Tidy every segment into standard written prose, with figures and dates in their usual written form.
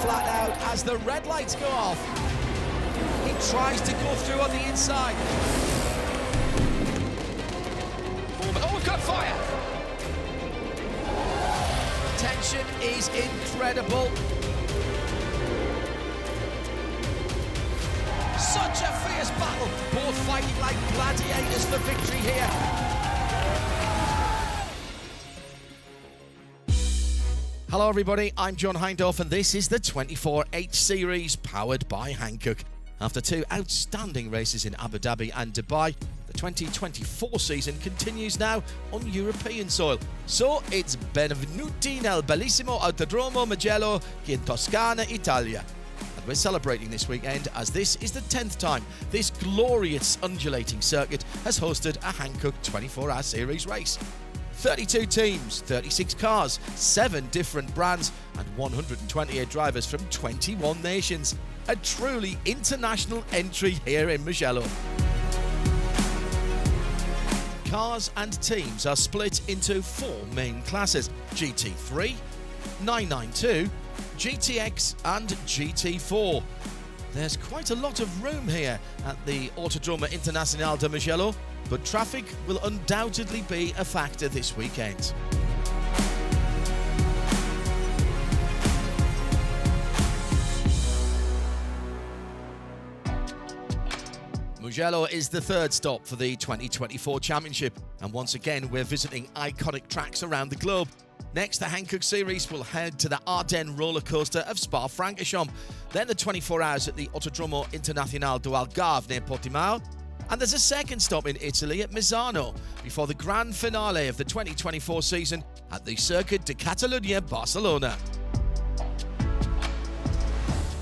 flat out as the red lights go off. He tries to go through on the inside. Oh, we've got fire! Tension is incredible. Such a fierce battle, both fighting like gladiators for victory here. Hello everybody, I'm John Hindorf and this is the 24H Series powered by Hankook. After two outstanding races in Abu Dhabi and Dubai, the 2024 season continues now on European soil. So it's benvenuti nel bellissimo Autodromo Mugello in Toscana, Italia. And we're celebrating this weekend as this is the 10th time this glorious undulating circuit has hosted a Hankook 24-hour series race. 32 teams, 36 cars, 7 different brands and 128 drivers from 21 nations. A truly international entry here in Mugello. Cars and teams are split into 4 main classes: GT3, 992, GTX and GT4. There's quite a lot of room here at the Autodromo Internacional de Mugello, but traffic will undoubtedly be a factor this weekend. Mugello is the third stop for the 2024 championship, and once again we're visiting iconic tracks around the globe. Next, the Hankook Series will head to the Ardennes roller coaster of Spa-Francorchamps, then the 24 hours at the Autodromo Internacional do Algarve near Portimao, and there's a second stop in Italy at Misano before the grand finale of the 2024 season at the Circuit de Catalunya, Barcelona.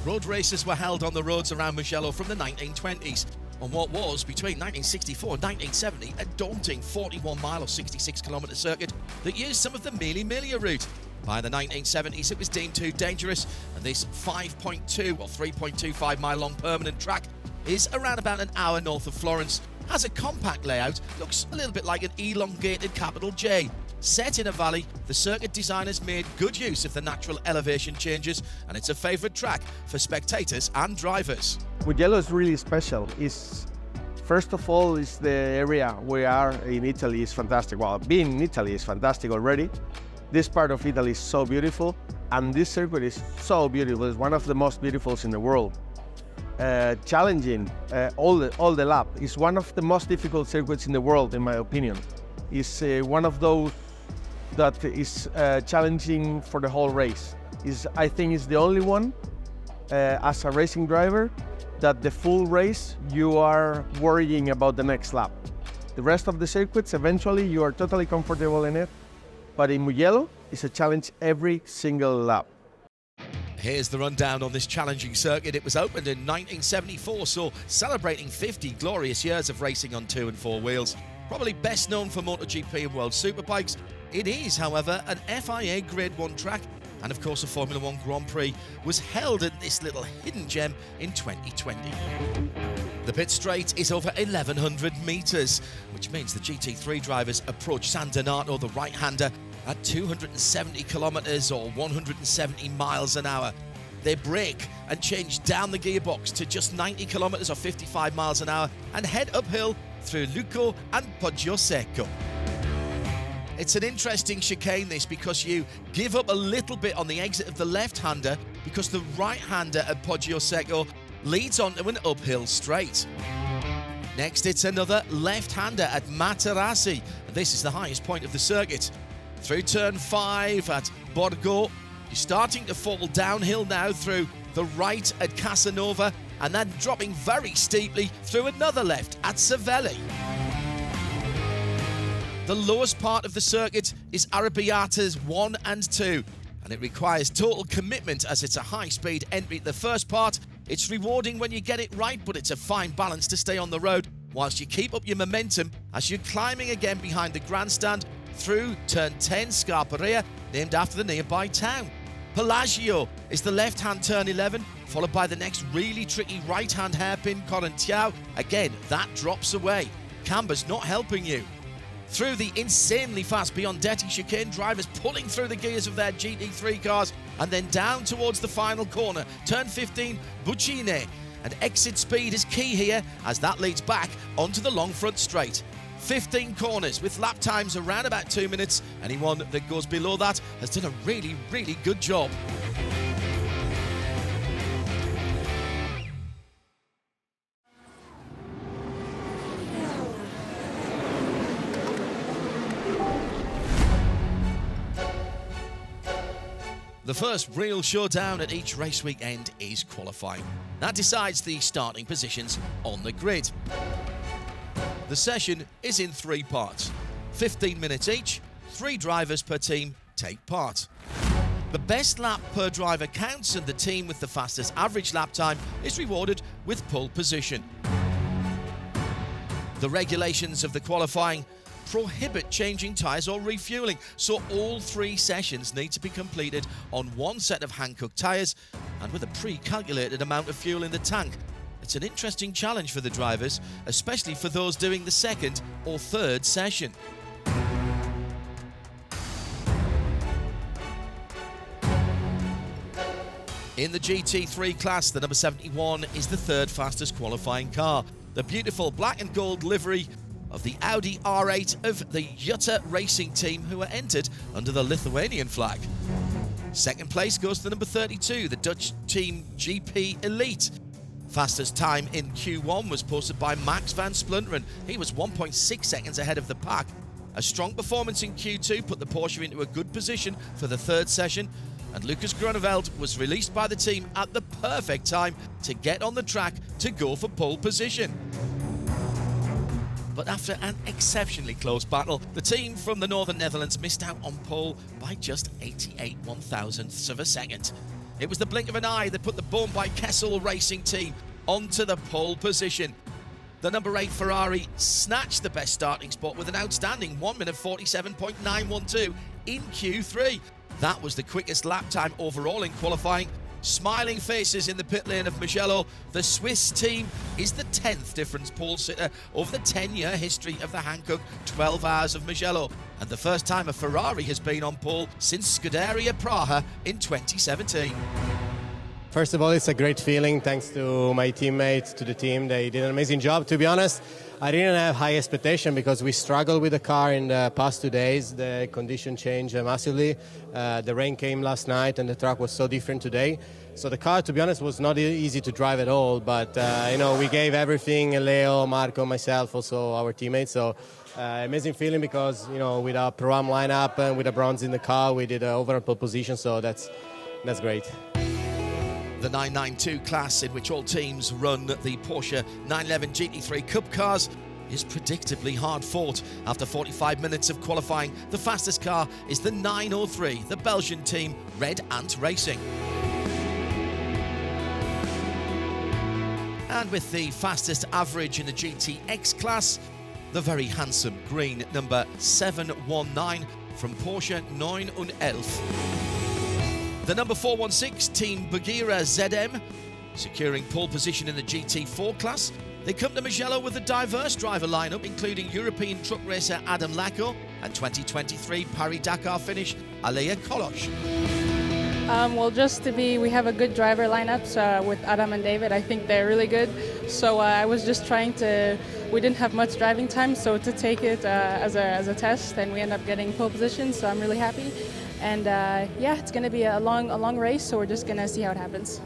Road races were held on the roads around Mugello from the 1920s. On what was, between 1964 and 1970, a daunting 41-mile or 66-kilometre circuit that used some of the Mille Miglia route. By the 1970s, it was deemed too dangerous, and this 5.2 or 3.25-mile long permanent track is around about an hour north of Florence, has a compact layout, looks a little bit like an elongated capital J. Set in a valley, the circuit designers made good use of the natural elevation changes, and it's a favourite track for spectators and drivers. Mugello is really special. First of all, is the area we are in Italy is fantastic. Well, being in Italy is fantastic already. This part of Italy is so beautiful, and this circuit is so beautiful. It's one of the most beautiful in the world. Challenging all the lap. It's one of the most difficult circuits in the world, in my opinion. It's one of those that is challenging for the whole race. I think it's the only one as a racing driver that the full race you are worrying about the next lap. The rest of the circuits, eventually you are totally comfortable in it, but in Mugello it's a challenge every single lap. Here's the rundown on this challenging circuit. It was opened in 1974, so celebrating 50 glorious years of racing on 2 and 4 wheels. Probably best known for MotoGP and World Superbikes. It is, however, an FIA Grade 1 track, and of course a Formula 1 Grand Prix was held at this little hidden gem in 2020. The pit straight is over 1,100 metres, which means the GT3 drivers approach San Donato, the right-hander, at 270 kilometres or 170 miles an hour. They brake and change down the gearbox to just 90 kilometres or 55 miles an hour and head uphill through Lucco and Poggio Secco. It's an interesting chicane this, because you give up a little bit on the exit of the left-hander because the right-hander at Poggio Secco leads onto an uphill straight. Next, it's another left-hander at Materassi. This is the highest point of the circuit. Through turn 5 at Borgo, you're starting to fall downhill now through the right at Casanova, and then dropping very steeply through another left at Savelli. The lowest part of the circuit is Arrabbiatas 1 and 2, and it requires total commitment as it's a high-speed entry at the first part. It's rewarding when you get it right, but it's a fine balance to stay on the road whilst you keep up your momentum as you're climbing again behind the grandstand through turn 10 Scarperia, named after the nearby town. Pelagio is the left-hand turn 11, followed by the next really tricky right-hand hairpin Correntiao. Again, that drops away. Camber's not helping you. Through the insanely fast Biondetti chicane, drivers pulling through the gears of their GT3 cars, and then down towards the final corner, turn 15, Buccine. And exit speed is key here, as that leads back onto the long front straight. 15 corners with lap times around about 2 minutes. Anyone that goes below that has done a really, really good job. The first real showdown at each race weekend is qualifying. That decides the starting positions on the grid. The session is in 3 parts. 15 minutes each, 3 drivers per team take part. The best lap per driver counts, and the team with the fastest average lap time is rewarded with pole position. The regulations of the qualifying prohibit changing tyres or refueling, so all 3 sessions need to be completed on one set of Hankook tyres and with a pre-calculated amount of fuel in the tank. It's an interesting challenge for the drivers, especially for those doing the 2nd or 3rd session. In the GT3 class, the number 71 is the 3rd fastest qualifying car. The beautiful black and gold livery of the Audi R8 of the Jutta Racing team, who are entered under the Lithuanian flag. 2nd place goes to the number 32, the Dutch team GP Elite. Fastest time in Q1 was posted by Max van Splunteren. He was 1.6 seconds ahead of the pack. A strong performance in Q2 put the Porsche into a good position for the 3rd session, and Lucas Grunewald was released by the team at the perfect time to get on the track to go for pole position. But after an exceptionally close battle, the team from the Northern Netherlands missed out on pole by just 88 1,000ths of a second. It was the blink of an eye that put the Born by Kessel Racing team onto the pole position. The number 8 Ferrari snatched the best starting spot with an outstanding 1 minute 47.912 in Q3. That was the quickest lap time overall in qualifying. Smiling faces in the pit lane of Mugello. The Swiss team is the 10th difference pole sitter over the 10-year history of the Hankook 12 Hours of Mugello, and the first time a Ferrari has been on pole since Scuderia Praha in 2017. First of all, it's a great feeling. Thanks to my teammates, to the team. They did an amazing job. To be honest, I didn't have high expectation because we struggled with the car in the past 2 days. The condition changed massively. The rain came last night and the track was so different today. So the car, to be honest, was not easy to drive at all. But, we gave everything, Leo, Marco, myself, also our teammates. So amazing feeling because, with our Pro-Am lineup and with the bronze in the car, we did an overall pole position. So that's great. The 992 class, in which all teams run the Porsche 911 GT3 Cup cars, is predictably hard fought. After 45 minutes of qualifying, the fastest car is the 903, the Belgian team Red Ant Racing. And with the fastest average in the GTX class, the very handsome green number 719 from Porsche 911. The number 416 Team Bagheera ZM, securing pole position in the GT4 class. They come to Mugello with a diverse driver lineup, including European truck racer Adam Lacko and 2023 Paris-Dakar finish Alea Kolosh. We have a good driver lineup with Adam and David. I think they're really good. So I was just we didn't have much driving time, so to take it as a test, and we end up getting pole position, so I'm really happy. And it's going to be a long race, so we're just going to see how it happens.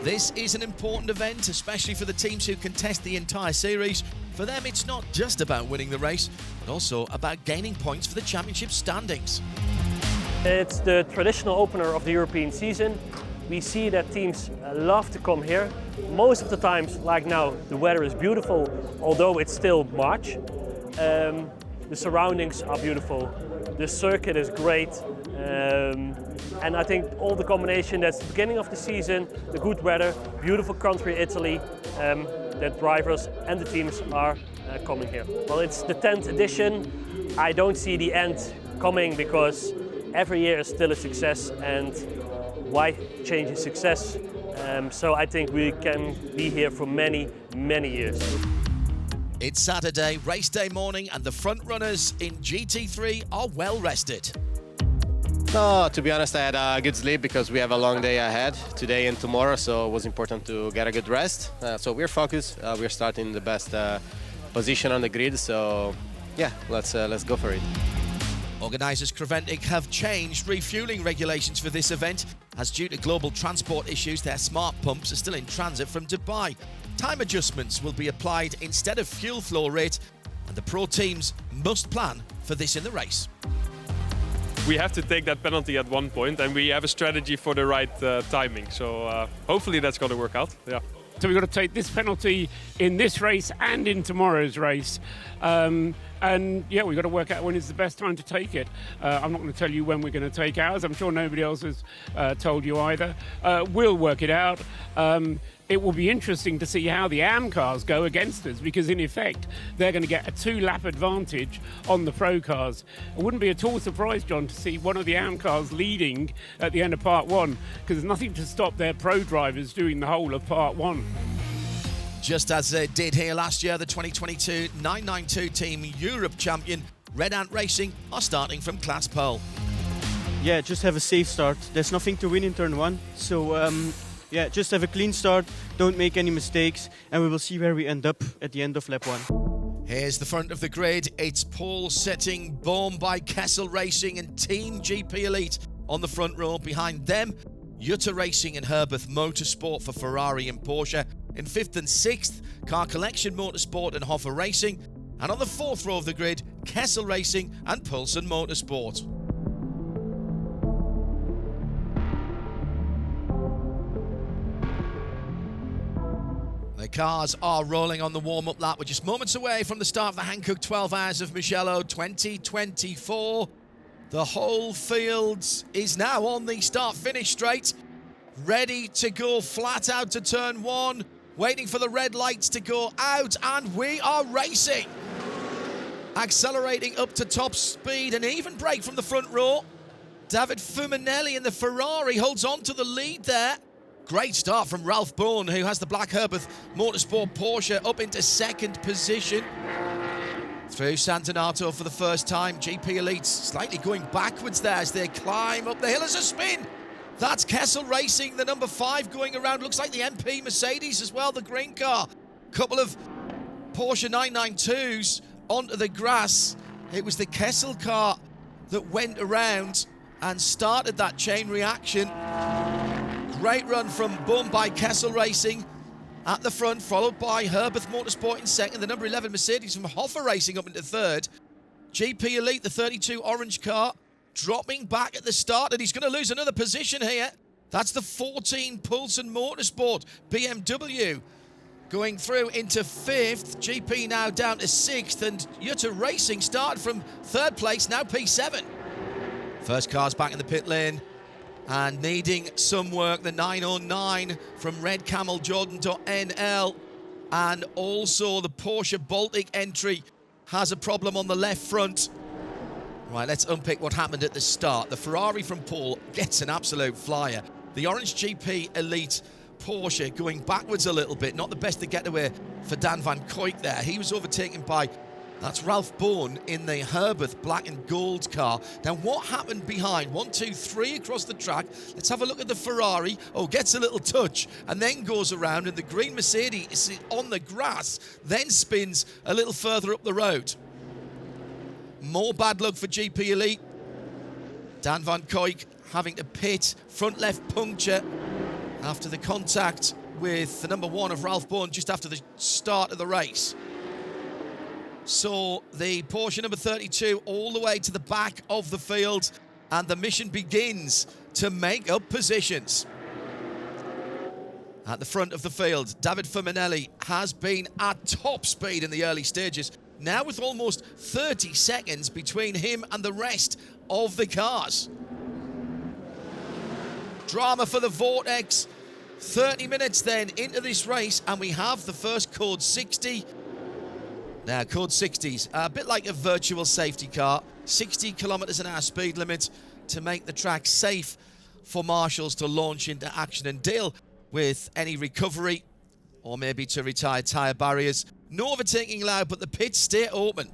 This is an important event, especially for the teams who contest the entire series. For them, it's not just about winning the race, but also about gaining points for the championship standings. It's the traditional opener of the European season. We see that teams love to come here. Most of the times, like now, the weather is beautiful, although it's still March. The surroundings are beautiful, the circuit is great, and I think all the combination, that's the beginning of the season, the good weather, beautiful country Italy, that drivers and the teams are coming here. Well, it's the 10th edition. I don't see the end coming because every year is still a success, and why change a success So I think we can be here for many, many years. It's Saturday, race day morning, and the front runners in GT3 are well rested. No, to be honest, I had a good sleep because we have a long day ahead today and tomorrow, so it was important to get a good rest. So we're focused. We're starting the best position on the grid. So yeah, let's go for it. Organisers Creventic have changed refuelling regulations for this event, as due to global transport issues, their smart pumps are still in transit from Dubai. Time adjustments will be applied instead of fuel flow rate, and the pro teams must plan for this in the race. We have to take that penalty at one point, and we have a strategy for the right timing. So hopefully that's going to work out. Yeah. So we've got to take this penalty in this race and in tomorrow's race. And yeah, we've got to work out when is the best time to take it. I'm not going to tell you when we're going to take ours. I'm sure nobody else has told you either. We'll work it out. It will be interesting to see how the AM cars go against us, because in effect they're going to get a 2-lap advantage on the pro cars. I wouldn't be at all surprised, John, to see one of the AM cars leading at the end of part 1, because there's nothing to stop their pro drivers doing the whole of part 1. Just as they did here last year, the 2022 992 Team Europe champion Red Ant Racing are starting from class pole. Yeah, just have a safe start. There's nothing to win in turn 1, so yeah, just have a clean start, don't make any mistakes, and we will see where we end up at the end of lap 1. Here's the front of the grid. It's pole setting Bohm by Kessel Racing and Team GP Elite on the front row. Behind them, Jutta Racing and Herbeth Motorsport for Ferrari and Porsche. In 5th and 6th, Car Collection Motorsport and Hoffer Racing. And on the 4th row of the grid, Kessel Racing and Pulsen Motorsport. The cars are rolling on the warm-up lap. We're just moments away from the start of the Hankook 12 Hours of Mugello 2024. The whole field is now on the start-finish straight, ready to go flat out to turn 1, waiting for the red lights to go out, and we are racing. Accelerating up to top speed, an even break from the front row. David Fuminelli in the Ferrari holds on to the lead there. Great start from Ralph Bourne, who has the Black Herbeth Motorsport Porsche up into 2nd position. Through Sant'Anato for the first time. GP Elite slightly going backwards there as they climb up the hill as a spin. That's Kessel Racing, the number 5 going around. Looks like the MP Mercedes as well, the green car. Couple of Porsche 992s onto the grass. It was the Kessel car that went around and started that chain reaction. Great run from Bohm by Kessel Racing at the front, followed by Herbeth Motorsport in 2nd. The number 11 Mercedes from Hoffer Racing up into 3rd. GP Elite, the 32 orange car, dropping back at the start, and he's going to lose another position here. That's the 14 Pulsen Motorsport BMW going through into 5th. GP now down to 6th, and Jutta Racing started from 3rd place, now P7. First car's back in the pit lane and needing some work. The 909 from Red Camel Jordan.nl, and also the Porsche Baltic entry has a problem on the left front. Right, let's unpick what happened at the start. The Ferrari from Paul gets an absolute flyer. The Orange GP Elite Porsche going backwards a little bit. Not the best of getaway for Dan van Kuik there. He was overtaken by, that's Ralph Bourne in the Herbeth black and gold car. Now, what happened behind? 1, 2, 3 across the track. Let's have a look at the Ferrari. Oh, gets a little touch and then goes around, and the green Mercedes is on the grass, then spins a little further up the road. More bad luck for GP Elite. Dan van Kuik having to pit, front left puncture after the contact with the number 1 of Ralph Bourne just after the start of the race. So the Porsche number 32 all the way to the back of the field, and the mission begins to make up positions. At the front of the field, David Fuminelli has been at top speed in the early stages. Now with almost 30 seconds between him and the rest of the cars. Drama for the Vortex. 30 minutes then into this race, and we have the first code 60. Now, code 60's a bit like a virtual safety car. 60 kilometers an hour speed limit to make the track safe for marshals to launch into action. And Dale with any recovery or maybe to retire tyre barriers. No overtaking allowed, but the pits stay open.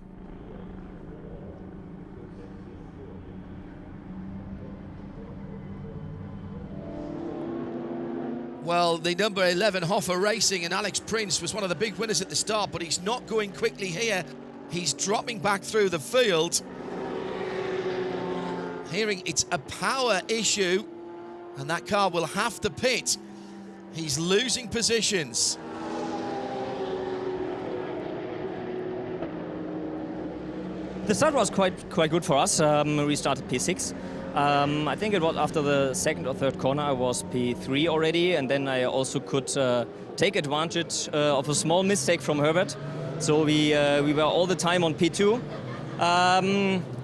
Well, the number 11 Hoffa Racing and Alex Prince was one of the big winners at the start, but he's not going quickly here. He's dropping back through the field. Hearing it's a power issue, and that car will have to pit. He's losing positions. The start was quite good for us. We started P6. I think it was after the second or third corner I was P3 already, and then I also could take advantage of a small mistake from Herbert. So we were all the time on P2.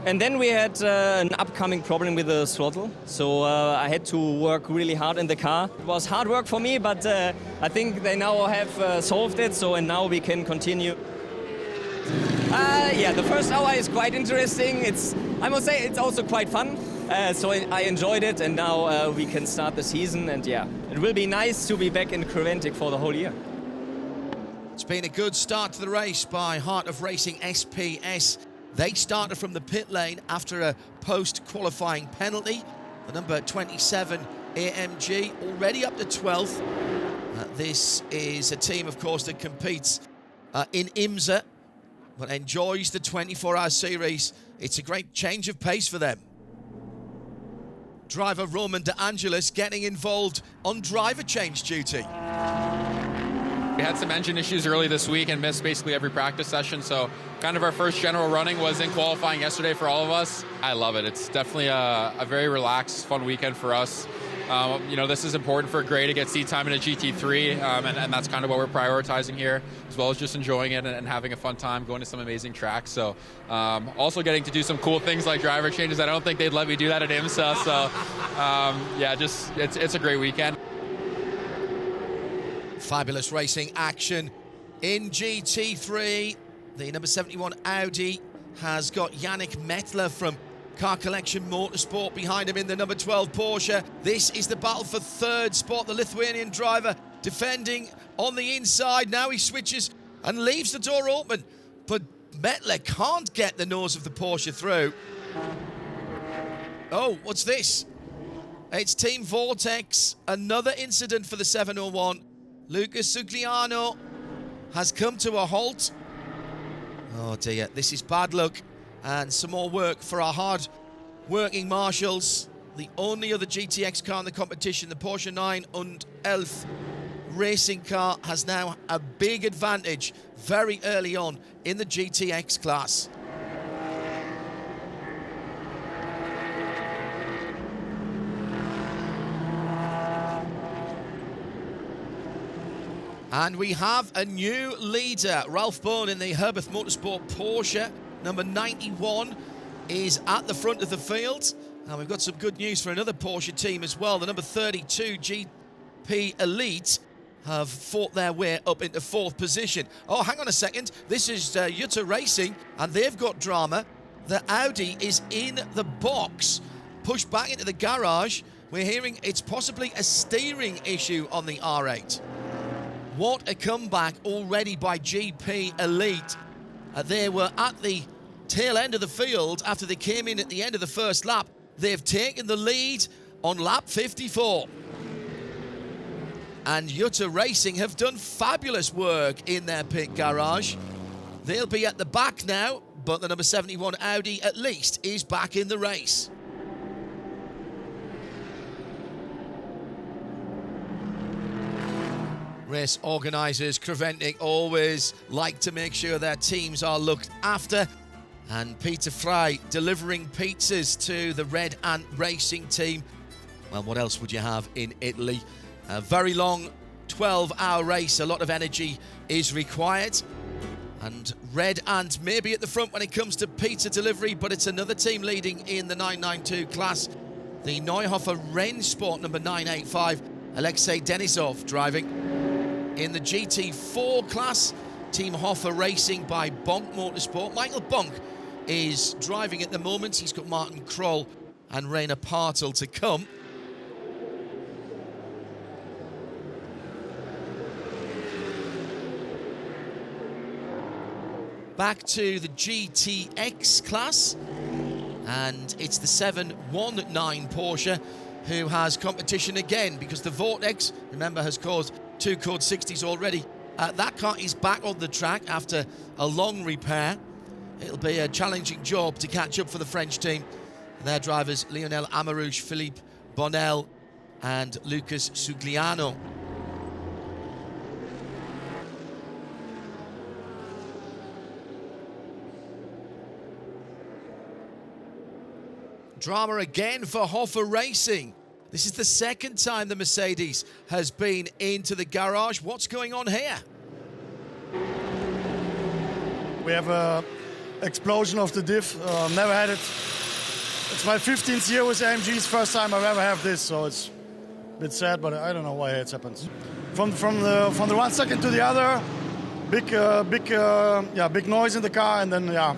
And then we had an upcoming problem with the throttle, so I had to work really hard in the car. It was hard work for me, but I think they now have solved it, and now we can continue. Yeah, the first hour is quite interesting. I must say, it's also quite fun. So I enjoyed it, and now we can start the season, and yeah, it will be nice to be back in Creventic for the whole year. It's been a good start to the race by Heart of Racing SPS. They started from the pit lane after a post-qualifying penalty. The number 27 AMG already up to 12th. This is a team, of course, that competes in IMSA, but enjoys the 24-hour series. It's a great change of pace for them. Driver Roman De Angelis getting involved on driver change duty. We had some engine issues early this week and missed basically every practice session, so kind of our first general running was in qualifying yesterday for all of us. I love it. It's definitely a very relaxed, fun weekend for us. You know, this is important for Gray to get seat time in a GT3, and that's kind of what we're prioritizing here, as well as just enjoying it and having a fun time, going to some amazing tracks. So also getting to do some cool things like driver changes. I don't think they'd let me do that at IMSA, so yeah, just it's a great weekend. Fabulous racing action in GT3. The number 71 Audi has got Yannick Mettler from Car Collection Motorsport behind him in the number 12 Porsche. This is the battle for third spot. The Lithuanian driver defending on the inside. Now he switches and leaves the door open, but Mettler can't get the nose of the Porsche through. Oh, what's this? It's Team Vortex. Another incident for the 701. Lucas Sugliano has come to a halt. Oh dear, this is bad luck. And some more work for our hard-working marshals. The only other GTX car in the competition, the Porsche 911 racing car, has now a big advantage very early on in the GTX class. And we have a new leader, Ralph Bohn in the Herbert Motorsport Porsche. Number 91 is at the front of the field. And we've got some good news for another Porsche team as well. The number 32 GP Elite have fought their way up into fourth position. Oh, hang on a second. This is Jutta Racing, and they've got drama. The Audi is in the box, pushed back into the garage. We're hearing it's possibly a steering issue on the R8. What a comeback already by GP Elite. They were at the tail end of the field after they came in at the end of the first lap. They've taken the lead on lap 54. And Jutta Racing have done fabulous work in their pit garage. They'll be at the back now, but the number 71 Audi at least is back in the race. Race organisers, Creventic, always like to make sure their teams are looked after. And Peter Fry delivering pizzas to the Red Ant Racing team. Well, what else would you have in Italy? A very long 12-hour race, a lot of energy is required. And Red Ant may be at the front when it comes to pizza delivery, but it's another team leading in the 992 class. The Neuhofer Rennsport number 985, Alexei Denisov driving. In the GT4 class, Team Hoffa Racing by Bonk Motorsport. Michael Bonk is driving at the moment. He's got Martin Kroll and Rainer Partel to come. back to the GTX class, and it's the 719 Porsche who has competition again, because the Vortex, remember, has caused 2 Code 60s already. That car is back on the track after a long repair. It'll be a challenging job to catch up for the French team. Their drivers, Lionel Amarouche, Philippe Bonnel and Lucas Sugliano. Drama again for Hoffa Racing. This is the second time the Mercedes has been into the garage. What's going on here? We have a explosion of the diff. Never had it. It's my 15th year with AMG's, first time I've ever have this, so it's a bit sad, but I don't know why it happens. From the 1 second to the other, big noise in the car, and then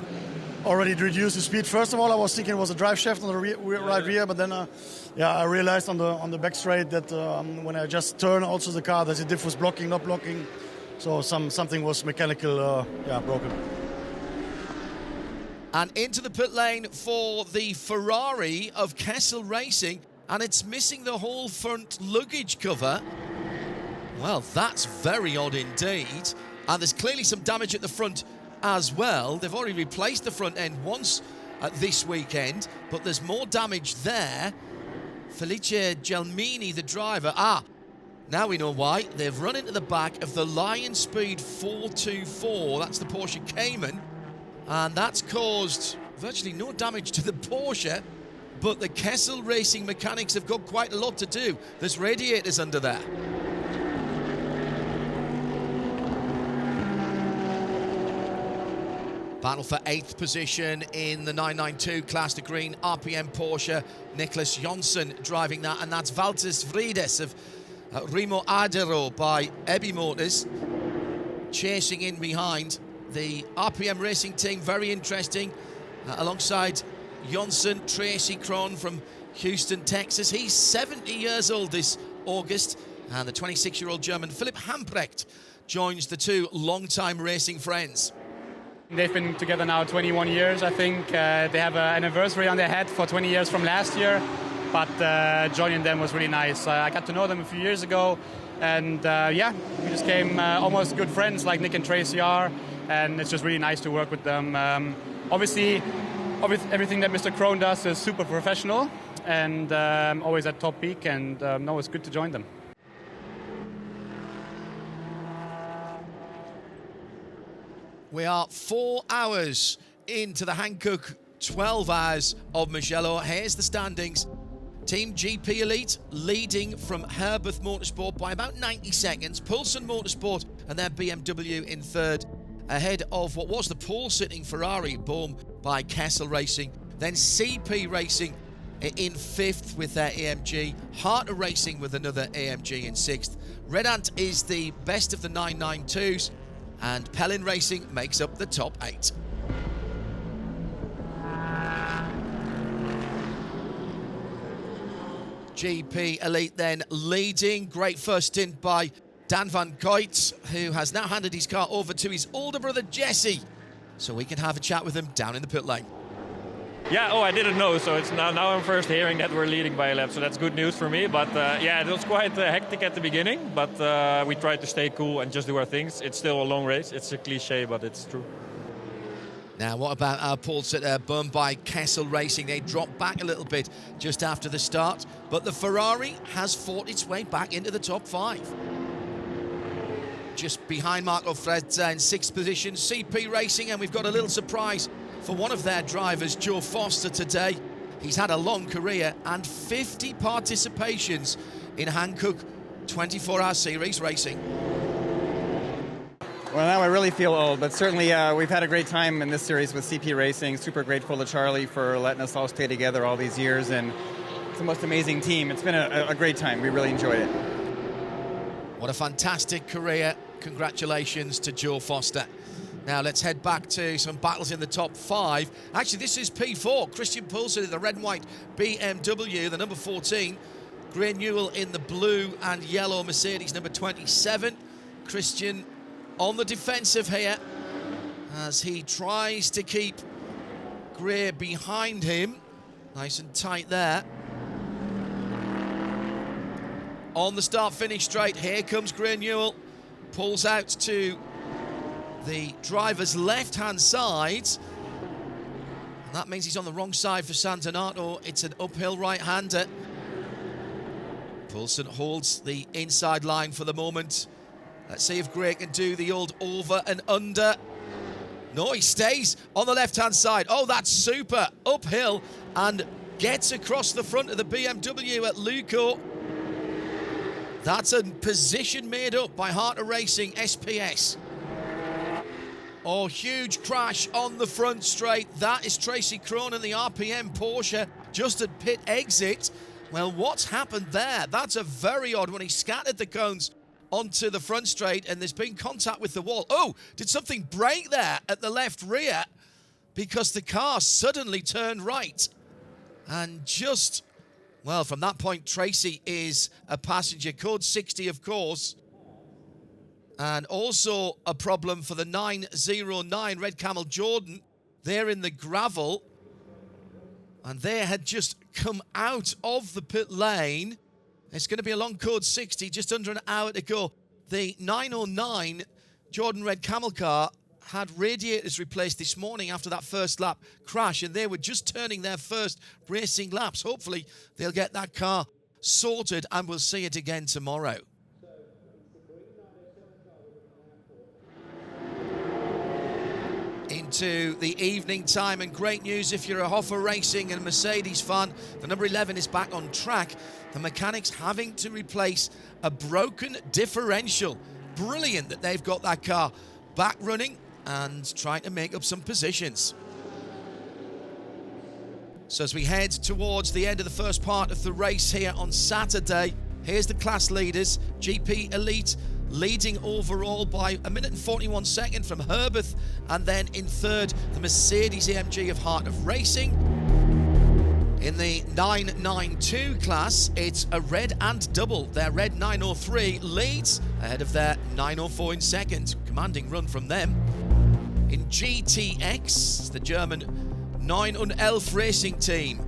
already reduced the speed. First of all, I was thinking it was a drive shaft on the right rear, but then I realized on the back straight that when I just turn also the car, that the diff was blocking, not blocking. So something was mechanical, broken. And into the pit lane for the Ferrari of Kessel Racing, and it's missing the whole front luggage cover. Well, that's very odd indeed. And there's clearly some damage at the front as well. They've already replaced the front end once this weekend, but there's more damage there. Felice Gelmini, the driver. Now we know why. They've run into the back of the Lion Speed 424. That's the Porsche Cayman. And that's caused virtually no damage to the Porsche, but the Kessel Racing mechanics have got quite a lot to do. There's radiators under there. Battle for 8th position in the 992 class, the green RPM Porsche. Niklas Jonsson driving that, and that's Valters Vrides of Remo Adero by Ebby Motors, chasing in behind. The RPM Racing team, very interesting. Alongside Jonsson, Tracy Cron from Houston, Texas. He's 70 years old this August. And the 26-year-old German Philipp Hamprecht joins the two long-time racing friends. They've been together now 21 years, I think. They have an anniversary on their head for 20 years from last year. But joining them was really nice. I got to know them a few years ago. And we just became almost good friends like Nick and Tracy are. And it's just really nice to work with them. Obviously, everything that Mr. Krohn does is super professional and always at top peak. And no, it's good to join them. We are 4 hours into the Hankook 12 hours of Mugello. Here's the standings. Team GP Elite leading from Herberth Motorsport by about 90 seconds. Poulsen Motorsport and their BMW in third, ahead of what was the pole-sitting Ferrari, Bohm by Kessel Racing. Then CP Racing in fifth with their AMG. Harter Racing with another AMG in sixth. Red Ant is the best of the 992s. And Pellin Racing makes up the top 8. GP Elite then leading. Great first stint by Dan van Goyt, who has now handed his car over to his older brother Jesse, so we can have a chat with him down in the pit lane. Yeah, I didn't know, so it's now I'm first hearing that we're leading by a lap, so that's good news for me. But it was quite hectic at the beginning, but we tried to stay cool and just do our things. It's still a long race. It's a cliche, but it's true. Now, what about our pole sitter, Bohm by Kessel Racing? They dropped back a little bit just after the start, but the Ferrari has fought its way back into the top 5. Just behind Marco Frezza in 6th position, CP Racing, and we've got a little surprise for one of their drivers, Joe Foster, today. He's had a long career and 50 participations in Hankook 24-hour series racing. Well, now I really feel old, but certainly we've had a great time in this series with CP Racing. Super grateful to Charlie for letting us all stay together all these years, and it's the most amazing team. It's been a great time. We really enjoyed it. What a fantastic career. Congratulations to Joe Foster. Now let's head back to some battles in the top 5. Actually, this is P4. Christian Poulsen in the red and white BMW, the number 14. Gray Newell in the blue and yellow Mercedes, number 27. Christian on the defensive here. as he tries to keep Greer behind him. Nice and tight there. On the start-finish straight, here comes Greer Newell. Pulls out to the driver's left-hand side. And that means he's on the wrong side for Santanato. It's an uphill right-hander. Poulsen holds the inside line for the moment. Let's see if Greer can do the old over and under. No, he stays on the left-hand side. Oh, that's super. Uphill and gets across the front of the BMW at Luco. That's a position made up by Heart of Racing SPS. Oh, huge crash on the front straight. That is Tracy Cronin, the RPM Porsche, just at pit exit. Well, what's happened there? That's a very odd one. He scattered the cones onto the front straight and there's been contact with the wall. Oh, did something break there at the left rear? Because the car suddenly turned right. And just, well, from that point, Tracy is a passenger. Code 60, of course. And also a problem for the 909 Red Camel Jordan. They're in the gravel. And they had just come out of the pit lane. It's going to be a long code 60, just under an hour to go. The 909 Jordan Red Camel car had radiators replaced this morning after that first lap crash, and they were just turning their first racing laps. Hopefully, they'll get that car sorted, and we'll see it again tomorrow. Into the evening time, and great news if you're a Hoffa Racing and Mercedes fan. The number 11 is back on track. The mechanics having to replace a broken differential. Brilliant that they've got that car back running and trying to make up some positions. So as we head towards the end of the first part of the race here on Saturday, here's the class leaders. GP Elite leading overall by 1 minute and 41 seconds from Herbeth, and then in third, the Mercedes AMG of Heart of Racing. In the 992 class, it's a red and double. Their red 903 leads ahead of their 904 in second. Commanding run from them. In GTX, the German 911 racing team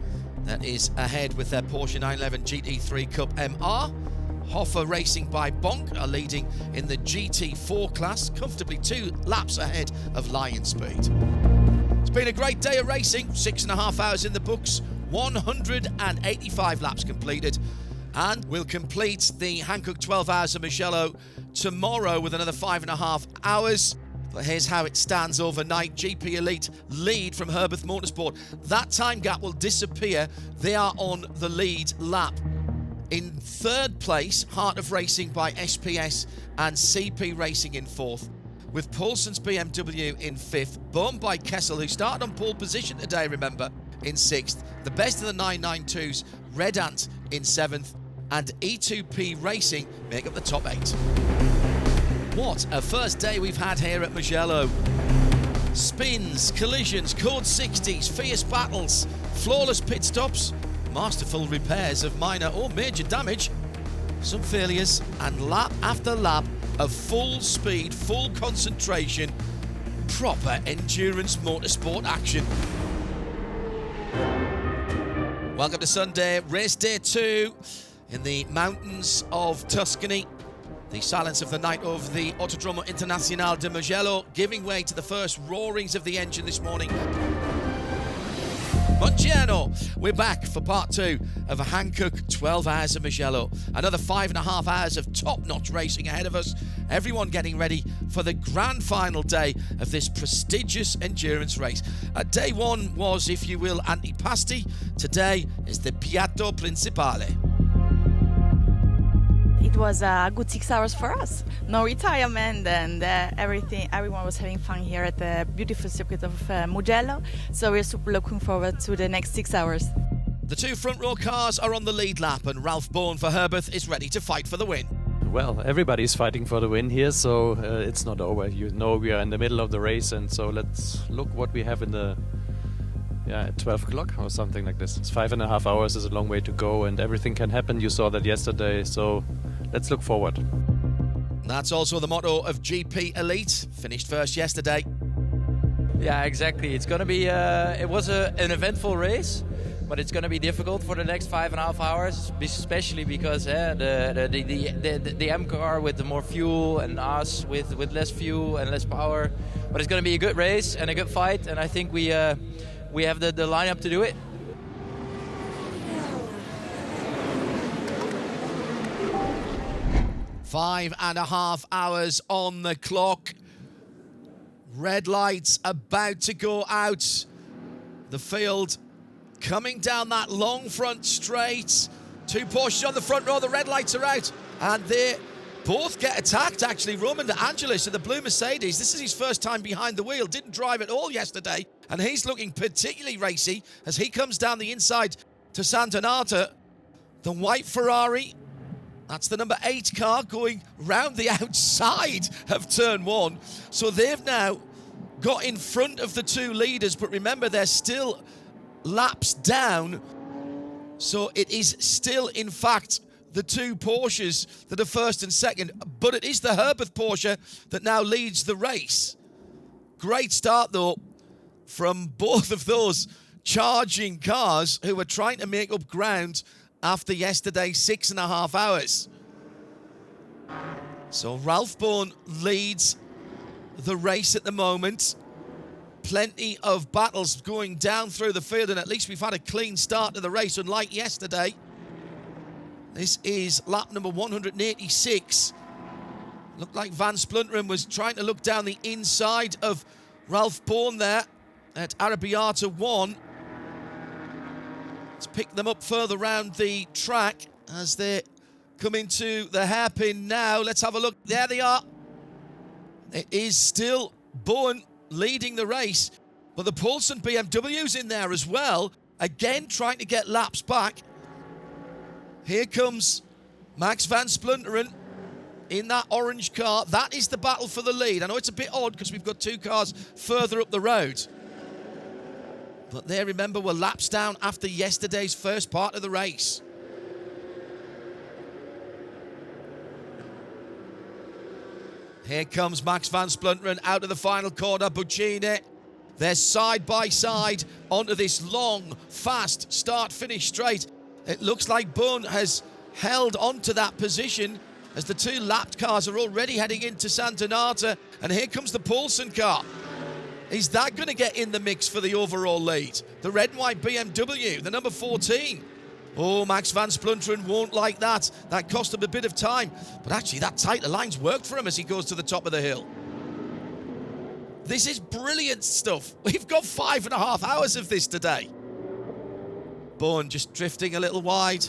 that is ahead with their Porsche 911 GT3 Cup MR. Hoffa Racing by Bonk are leading in the GT4 class, comfortably 2 laps ahead of Lion Speed. It's been a great day of racing, 6.5 hours in the books, 185 laps completed, and we'll complete the Hankook 12 hours of Mugello tomorrow with another 5.5 hours. But here's how it stands overnight. GP Elite lead from Herbeth Motorsport. That time gap will disappear. They are on the lead lap. In third place, Heart of Racing by SPS and CP Racing in fourth, with Poulsen's BMW in fifth, Bohm by Kessel, who started on pole position today, remember, in sixth. The best of the 992s, Red Ant in seventh, and E2P Racing make up the top 8. What a first day we've had here at Mugello. Spins, collisions, code 60s, fierce battles, flawless pit stops, masterful repairs of minor or major damage, some failures, and lap after lap of full speed, full concentration, proper endurance motorsport action. Welcome to Sunday, race day 2 in the mountains of Tuscany. The silence of the night of the Autodromo Internazionale di Mugello giving way to the first roarings of the engine this morning. Buongiorno! We're back for part 2 of a Hankook 12 hours of Mugello. Another 5.5 hours of top-notch racing ahead of us. Everyone getting ready for the grand final day of this prestigious endurance race. Day 1 was, if you will, antipasti. Today is the piatto principale. It was a good 6 hours for us. No retirement, and everyone was having fun here at the beautiful circuit of Mugello. So we're super looking forward to the next 6 hours. The 2 front row cars are on the lead lap, and Ralph Bourne for Herbeth is ready to fight for the win. Well, everybody's fighting for the win here, so it's not over. You know we are in the middle of the race, and so let's look what we have in the at 12 o'clock or something like this. It's 5.5 hours is a long way to go, and everything can happen. You saw that yesterday, so let's look forward. That's also the motto of GP Elite, finished first yesterday. Yeah, exactly. It's going to be. It was an eventful race, but it's going to be difficult for the next 5.5 hours, especially because the M car with the more fuel and us with less fuel and less power. But it's going to be a good race and a good fight, and I think we have the lineup to do it. Five and a half hours on the clock. Red lights about to go out. The field coming down that long front straight. Two Porsches on the front row. The red lights are out. And they both get attacked, actually. Roman De Angelis in the blue Mercedes. This is his first time behind the wheel. Didn't drive at all yesterday. And he's looking particularly racy as he comes down the inside to Sant'Anata. The white Ferrari. That's the number 8 car going round the outside of turn 1. So they've now got in front of the two leaders, but remember, they're still laps down. So it is still, in fact, the two Porsches that are first and second, but it is the Herbert Porsche that now leads the race. Great start, though, from both of those charging cars who were trying to make up ground after yesterday's 6.5 hours. So Ralph Bourne leads the race at the moment. Plenty of battles going down through the field, and at least we've had a clean start to the race, unlike yesterday. This is lap number 186. Looked like Van Splunteren was trying to look down the inside of Ralph Bourne there at Arrabbiata 1. Let's pick them up further round the track as they come into the hairpin now. Let's have a look. There they are. It is still Bourne leading the race, but the Paulson BMW's in there as well. Again, trying to get laps back. Here comes Max Van Splunteren in that orange car. That is the battle for the lead. I know it's a bit odd because we've got two cars further up the road. But there, remember, we're laps down after yesterday's first part of the race. Here comes Max Van Splunteren out of the final corner. Buccini, they're side by side onto this long, fast start-finish straight. It looks like Bourne has held onto that position as the two lapped cars are already heading into Sant'Anata. And here comes the Paulson car. Is that going to get in the mix for the overall lead? The red and white BMW, the number 14. Oh, Max Van Splunteren won't like that. That cost him a bit of time. But actually, that tighter line's worked for him as he goes to the top of the hill. This is brilliant stuff. We've got 5.5 hours of this today. Bourne just drifting a little wide.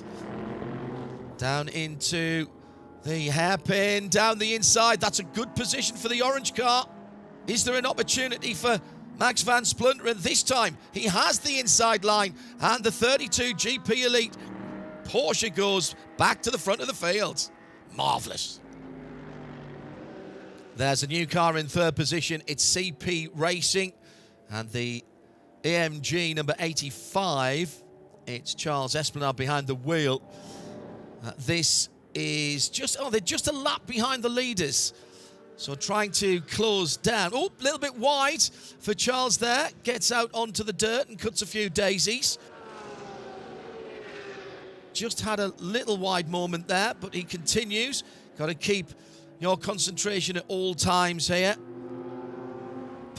Down into the hairpin, down the inside. That's a good position for the orange car. Is there an opportunity for Max Van Splunteren? This time, he has the inside line, and the 32 GP Elite Porsche goes back to the front of the field. Marvellous. There's a new car in third position. It's CP Racing, and the AMG number 85. It's Charles Esplanade behind the wheel. This is they're just a lap behind the leaders. So trying to close down. Oh, a little bit wide for Charles there. Gets out onto the dirt and cuts a few daisies. Just had a little wide moment there, but he continues. Got to keep your concentration at all times here.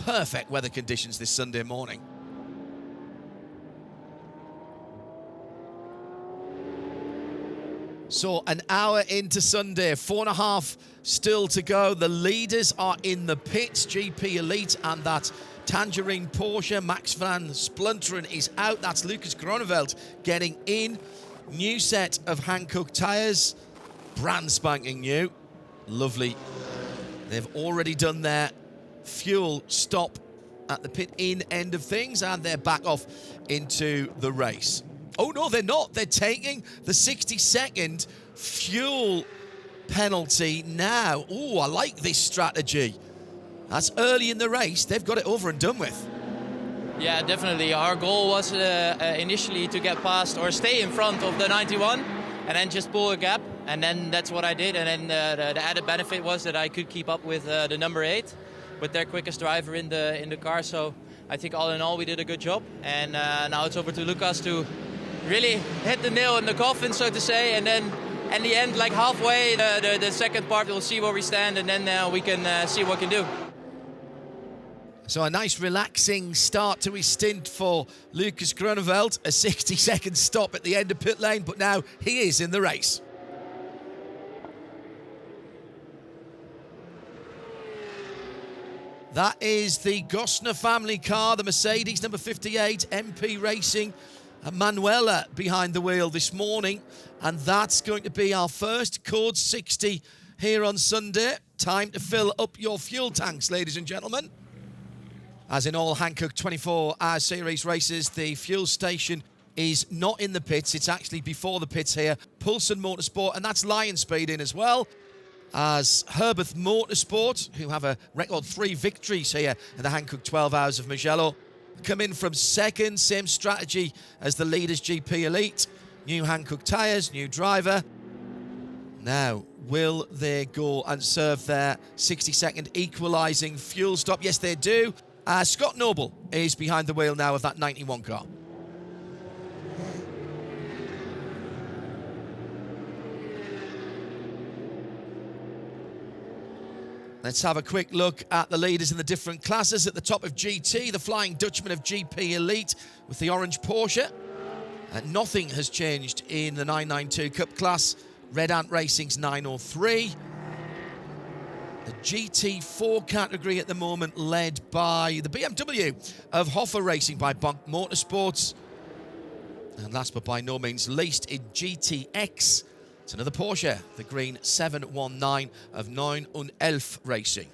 Perfect weather conditions this Sunday morning. So an hour into Sunday, 4.5 still to go. The leaders are in the pits, GP Elite and that Tangerine Porsche. Max Van Splunteren is out. That's Lucas Groneveld getting in. New set of Hankook tyres, brand spanking new. Lovely. They've already done their fuel stop at the pit in end of things, and they're back off into the race. Oh, no, they're not. They're taking the 60-second fuel penalty now. Oh, I like this strategy. That's early in the race. They've got it over and done with. Yeah, definitely. Our goal was initially to get past or stay in front of the 91 and then just pull a gap. And then that's what I did. And then the added benefit was that I could keep up with the number 8, with their quickest driver in the car. So I think all in all we did a good job, and now it's over to Lucas to really hit the nail in the coffin, so to say, and then in the end, like halfway, the second part, we'll see where we stand, and then we can see what we can do. So a nice relaxing start to his stint for Lucas Groeneveld, a 60-second stop at the end of pit lane, but now he is in the race. That is the Gosner family car, the Mercedes number 58, MP Racing. Manuela behind the wheel this morning, and that's going to be our first Cord 60 here on Sunday. Time to fill up your fuel tanks, ladies and gentlemen. As in all Hankook 24-hour series races, the fuel station is not in the pits. It's actually before the pits here. Pulson Motorsport, and that's Lion Speed in as well. As Herbeth Motorsport, who have a record 3 victories here in the Hankook 12 Hours of Mugello, come in from second, same strategy as the Leaders GP Elite. New Hankook tyres, new driver. Now, will they go and serve their 60-second equalising fuel stop? Yes, they do. Scott Noble is behind the wheel now of that 91 car. Let's have a quick look at the leaders in the different classes. At the top of GT, the Flying Dutchman of GP Elite with the orange Porsche. Nothing has changed in the 992 Cup class. Red Ant Racing's 903. The GT4 category at the moment led by the BMW of Hoffa Racing by Bonk Motorsports. And last but by no means least in GTX, it's another Porsche, the green 719 of 911 Racing.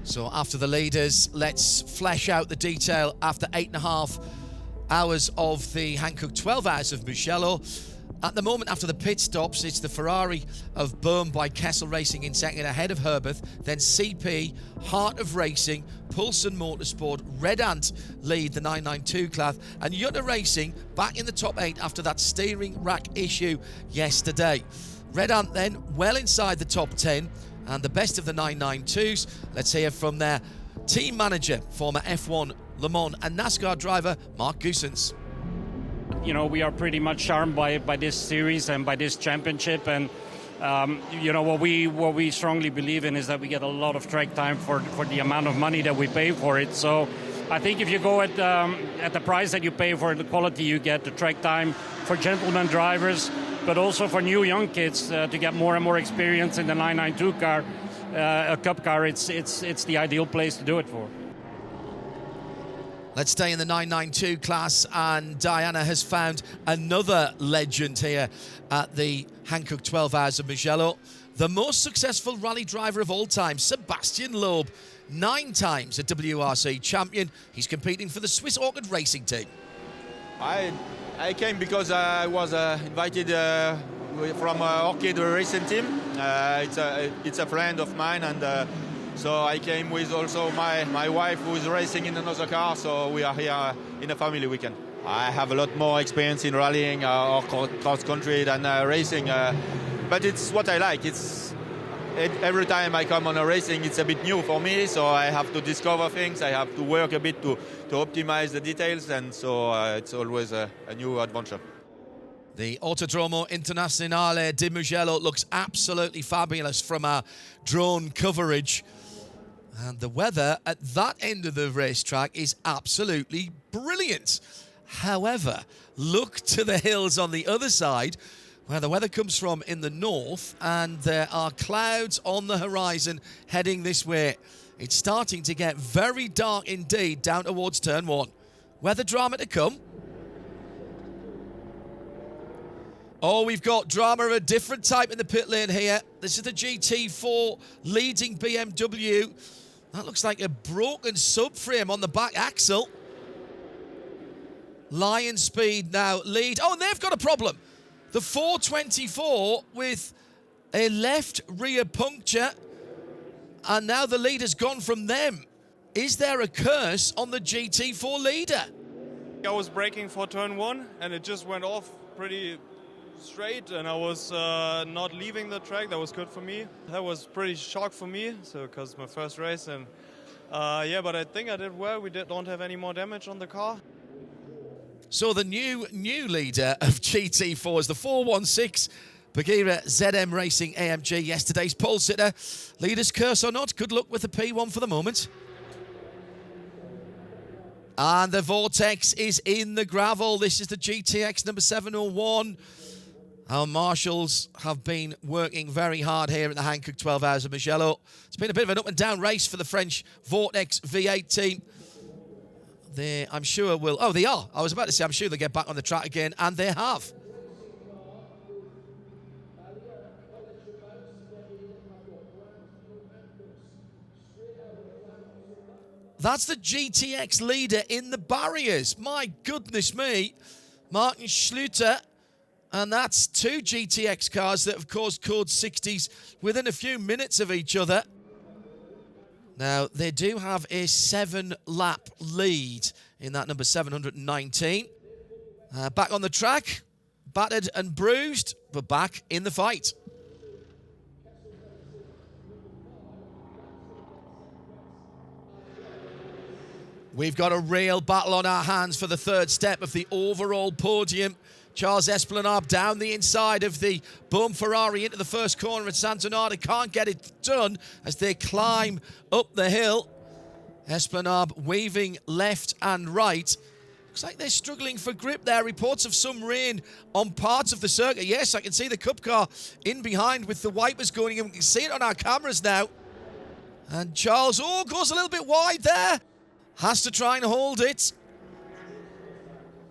So after the leaders, let's flesh out the detail after 8.5 hours of the Hankook 12 Hours of Mugello. At the moment, after the pit stops, it's the Ferrari of Bohm by Kessel Racing in second, ahead of Herbeth. Then CP, Heart of Racing, Pulson Motorsport, Red Ant lead the 992 class, and Jutta Racing back in the top 8 after that steering rack issue yesterday. Red Ant then well inside the top 10, and the best of the 992s. Let's hear from their team manager, former F1 Le Mans and NASCAR driver Mark Goossens. You know, we are pretty much charmed by this series and by this championship, and you know, what we strongly believe in is that we get a lot of track time for the amount of money that we pay for it. So I think if you go at the price that you pay for the quality you get, the track time for gentleman drivers, but also for new young kids to get more and more experience in the 992 car, a cup car, it's the ideal place to do it for. Let's stay in the 992 class, and Diana has found another legend here at the Hankook 12 Hours of Mugello. The most successful rally driver of all time, Sebastian Loeb, 9 times a WRC champion. He's competing for the Swiss Orchid Racing team. I came because I was invited from Orchid Racing team. It's a friend of mine, and so I came with also my wife, who is racing in another car, so we are here in a family weekend. I have a lot more experience in rallying or cross-country than racing, but it's what I like. Every time I come on a racing, it's a bit new for me, so I have to discover things, I have to work a bit to optimize the details, and so it's always a new adventure. The Autodromo Internazionale di Mugello looks absolutely fabulous from our drone coverage. And the weather at that end of the racetrack is absolutely brilliant. However, look to the hills on the other side, where the weather comes from in the north, and there are clouds on the horizon heading this way. It's starting to get very dark indeed down towards turn 1. Weather drama to come. Oh, we've got drama of a different type in the pit lane here. This is the GT4 leading BMW. That looks like a broken subframe on the back axle. Lion Speed now lead. Oh, and they've got a problem. The 424 with a left rear puncture. And now the leader's gone from them. Is there a curse on the GT4 leader? I was braking for turn 1 and it just went off pretty straight, and I was not leaving the track. That was good for me. That was pretty shock for me, so because my first race, and Yeah, but I think I did well. We don't have any more damage on the car. So the new leader of GT4 is the 416 Bagheera ZM Racing AMG, yesterday's pole sitter. Leader's curse or not, good luck with the P1 for the moment. And the Vortex is in the gravel. This is the GTX number 701. Our marshals have been working very hard here at the Hankook 12 Hours of Mugello. It's been a bit of an up and down race for the French Vortex V8 team. They, I'm sure, will... Oh, they are. I was about to say, I'm sure they'll get back on the track again, and they have. That's the GTX leader in the barriers. My goodness me. Martin Schluter. And that's two GTX cars that have caused code 60s within a few minutes of each other. Now, they do have a 7-lap lead in that number 719. Back on the track, battered and bruised, but back in the fight. We've got a real battle on our hands for the third step of the overall podium. Charles Esplanade down the inside of the Boom Ferrari into the first corner at Sant'Onata. Can't get it done as they climb up the hill. Esplanade weaving left and right. Looks like they're struggling for grip there. Reports of some rain on parts of the circuit. Yes, I can see the Cup car in behind with the wipers going in. We can see it on our cameras now. And Charles, goes a little bit wide there. Has to try and hold it.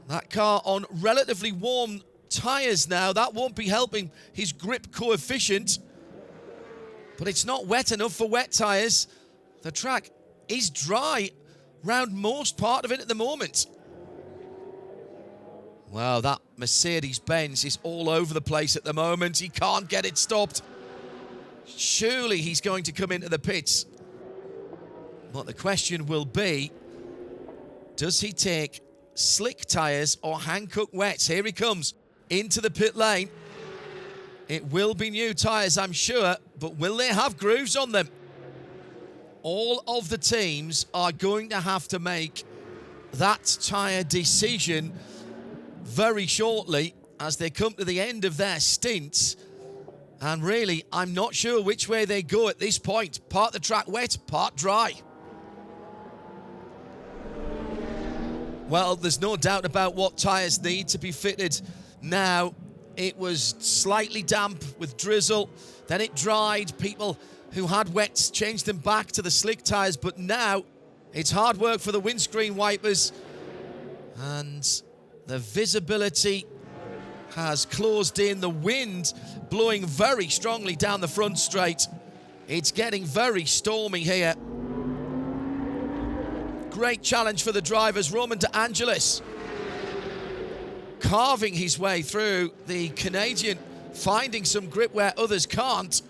That car on relatively warm tyres now. That won't be helping his grip coefficient. But it's not wet enough for wet tyres. The track is dry round most part of it at the moment. Well, that Mercedes-Benz is all over the place at the moment. He can't get it stopped. Surely he's going to come into the pits. But the question will be, does he take slick tyres or Hankook wets? Here he comes into the pit lane. It will be new tyres, I'm sure, but will they have grooves on them? All of the teams are going to have to make that tyre decision very shortly as they come to the end of their stints. And really, I'm not sure which way they go at this point. Part the track wet, part dry. Well, there's no doubt about what tyres need to be fitted now. It was slightly damp with drizzle, then it dried. People who had wets changed them back to the slick tyres, but now it's hard work for the windscreen wipers. And the visibility has closed in. The wind blowing very strongly down the front straight. It's getting very stormy here. Great challenge for the drivers. Roman De Angelis carving his way through. The Canadian finding some grip where others can't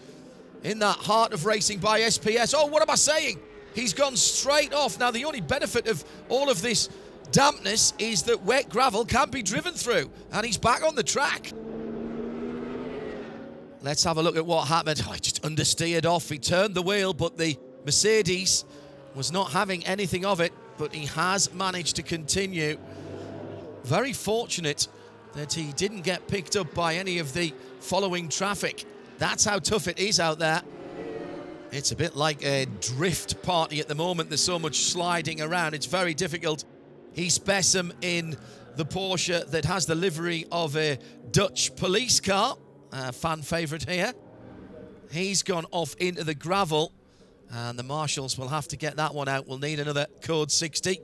in that heart of racing by SPS. Oh, what am I saying? He's gone straight off. Now, the only benefit of all of this dampness is that wet gravel can be driven through, and he's back on the track. Let's have a look at what happened. Oh, he just understeered off. He turned the wheel, but the Mercedes was not having anything of it, but he has managed to continue. Very fortunate that he didn't get picked up by any of the following traffic. That's how tough it is out there. It's a bit like a drift party at the moment. There's so much sliding around. It's very difficult. He's Bessem in the Porsche that has the livery of a Dutch police car. A fan favourite here. He's gone off into the gravel. And the marshals will have to get that one out. We'll need another code 60.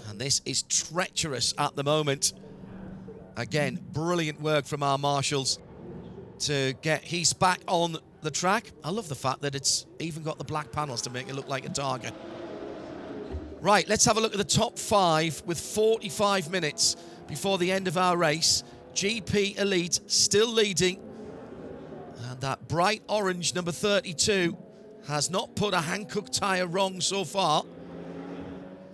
And this is treacherous at the moment. Again, brilliant work from our marshals to get Heath back on the track. I love the fact that it's even got the black panels to make it look like a target. Right, let's have a look at the top 5 with 45 minutes before the end of our race. GP Elite still leading. And that bright orange number 32 has not put a Hankook tyre wrong so far.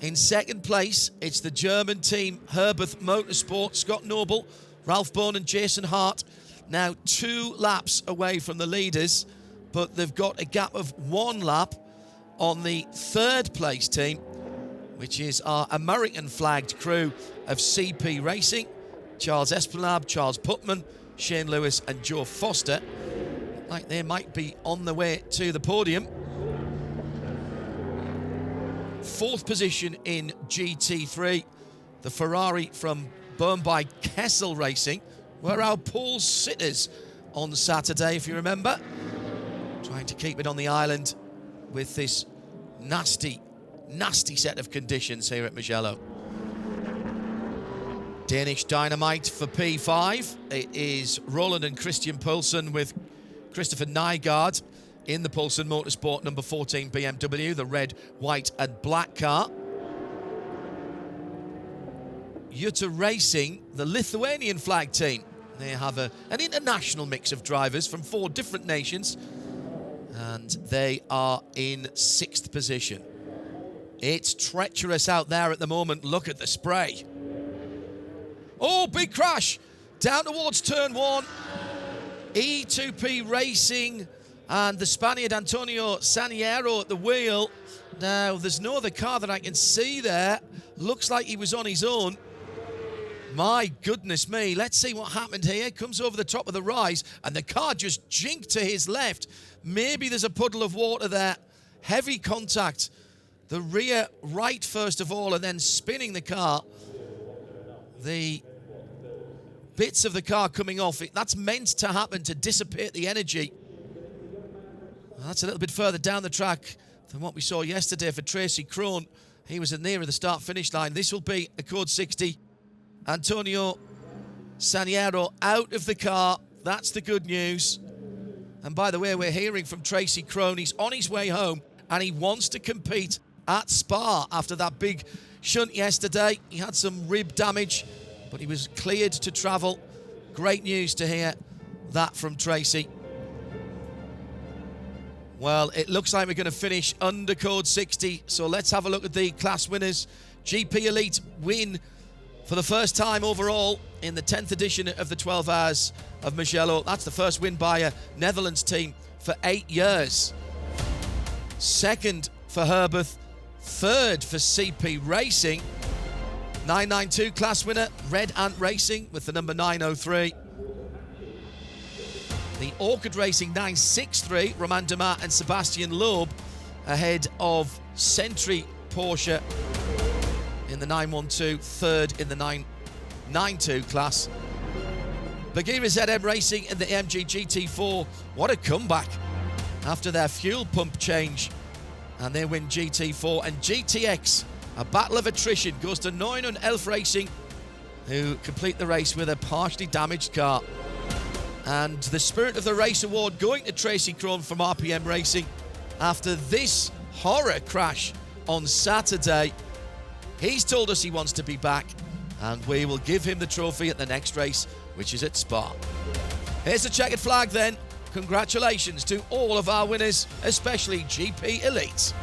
In second place, it's the German team Herbert Motorsport, Scott Noble, Ralph Bohn and Jason Hart. Now 2 laps away from the leaders, but they've got a gap of 1 lap on the third place team, which is our American flagged crew of CP Racing. Charles Esplanade, Charles Putman, Shane Lewis and Joe Foster. Like they might be on the way to the podium. Fourth position in GT3, the Ferrari from Burnby Kessel Racing, were our pole sitters on Saturday, if you remember. Trying to keep it on the island with this nasty, nasty set of conditions here at Mugello. Danish Dynamite for P5. It is Roland and Christian Poulsen with Christopher Nygaard in the Poulsen Motorsport number 14 BMW, the red, white and black car. Jutta Racing, the Lithuanian flag team. They have an international mix of drivers from 4 different nations, and they are in 6th position. It's treacherous out there at the moment. Look at the spray. Oh, big crash down towards turn 1. E2P Racing and the Spaniard Antonio Saniero at the wheel. Now, there's no other car that I can see there. Looks like he was on his own. My goodness me. Let's see what happened here. Comes over the top of the rise and the car just jinked to his left. Maybe there's a puddle of water there. Heavy contact. The rear right first of all, and then spinning the car. The bits of the car coming off. That's meant to happen to dissipate the energy. That's a little bit further down the track than what we saw yesterday for Tracy Crone. He was nearer the start-finish line. This will be a code 60. Antonio Saniero out of the car. That's the good news. And by the way, we're hearing from Tracy Crone. He's on his way home and he wants to compete at Spa after that big shunt yesterday. He had some rib damage, but he was cleared to travel. Great news to hear that from Tracy. Well, it looks like we're going to finish under code 60, so let's have a look at the class winners. GP Elite win for the first time overall in the 10th edition of the 12 Hours of Mugello. That's the first win by a Netherlands team for 8 years. Second for Herbeth. Third for CP Racing. 992 class winner, Red Ant Racing with the number 903. The Orchid Racing 963, Romain Dumas and Sebastian Loeb ahead of Sentry Porsche in the 912, third in the 992 class. Bagheera ZM Racing in the MG GT4. What a comeback after their fuel pump change. And they win GT4 and GTX. A battle of attrition goes to Neun und Elf Racing, who complete the race with a partially damaged car. And the Spirit of the Race award going to Tracy Crone from RPM Racing after this horror crash on Saturday. He's told us he wants to be back, and we will give him the trophy at the next race, which is at Spa. Here's the checkered flag then. Congratulations to all of our winners, especially GP Elite.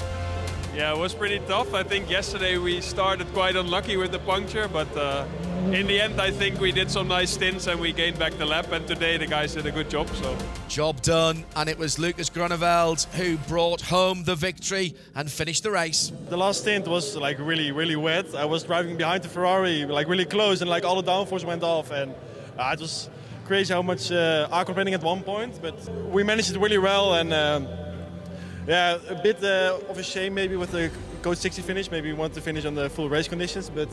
Yeah, it was pretty tough. I think yesterday we started quite unlucky with the puncture, but in the end I think we did some nice stints and we gained back the lap, and today the guys did a good job. So Job done, and it was Lucas Grunewald who brought home the victory and finished the race. The last stint was like really wet. I was driving behind the Ferrari like really close, and like all the downforce went off, and it was crazy how much I was winning at one point, but we managed it really well. And yeah, a bit of a shame maybe with the code 60 finish. Maybe we want to finish on the full race conditions, but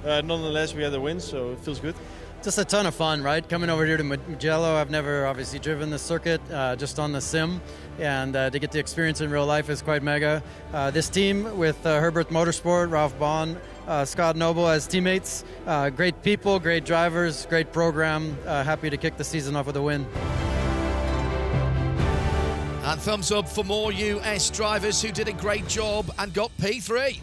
nonetheless we had a win, so it feels good. Just a ton of fun, right? Coming over here to Mugello. I've never obviously driven the circuit, just on the sim, and to get the experience in real life is quite mega. This team with Herbert Motorsport, Ralph Bond, Scott Noble as teammates, great people, great drivers, great program. Happy to kick the season off with a win. And thumbs up for more US drivers who did a great job and got P3.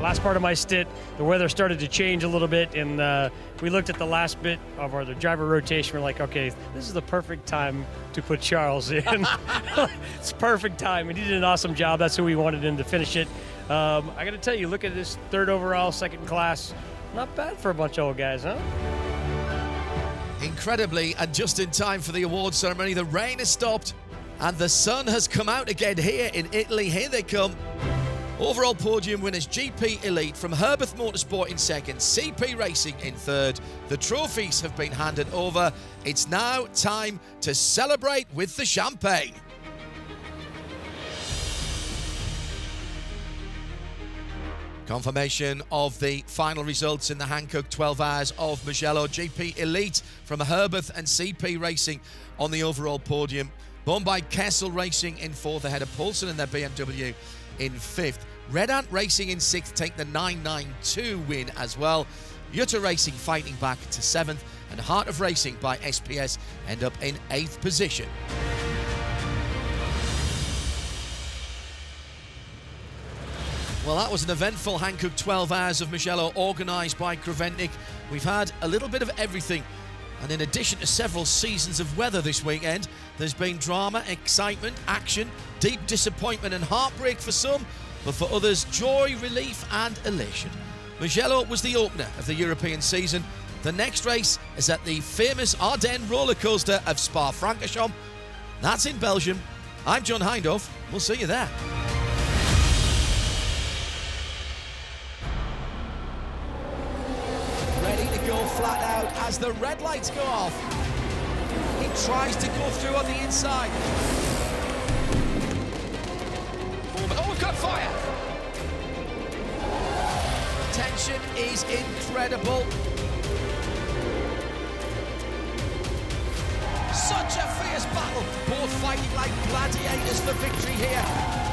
Last part of my stint, the weather started to change a little bit, and we looked at the last bit of the driver rotation. We're like, okay, this is the perfect time to put Charles in. It's perfect time, and he did an awesome job. That's who we wanted him to finish it. I got to tell you, look at this third overall, second class. Not bad for a bunch of old guys, huh? Incredibly, and just in time for the award ceremony, the rain has stopped And the sun has come out again here in Italy. Here they come. Overall podium winners GP Elite from Herbert Motorsport in second, CP Racing in third. The trophies have been handed over. It's now time to celebrate with the champagne. Confirmation of the final results in the Hankook 12 Hours of Mugello. GP Elite from Herbert and CP Racing on the overall podium. Won by Kessel Racing in fourth, ahead of Paulson and their BMW in fifth. Red Ant Racing in sixth, take the 992 win as well. Jutta Racing fighting back to seventh, and Heart of Racing by SPS end up in eighth position. Well, that was an eventful Hankook 12 Hours of Mugello organised by Creventic. We've had a little bit of everything. And in addition to several seasons of weather this weekend, there's been drama, excitement, action, deep disappointment and heartbreak for some, but for others, joy, relief and elation. Mugello was the opener of the European season. The next race is at the famous Ardennes roller coaster of Spa-Francorchamps. That's in Belgium. I'm John Hindhoff. We'll see you there. Go flat out as the red lights go off. He tries to go through on the inside. Oh, we've got fire! Tension is incredible. Such a fierce battle. Both fighting like gladiators for victory here.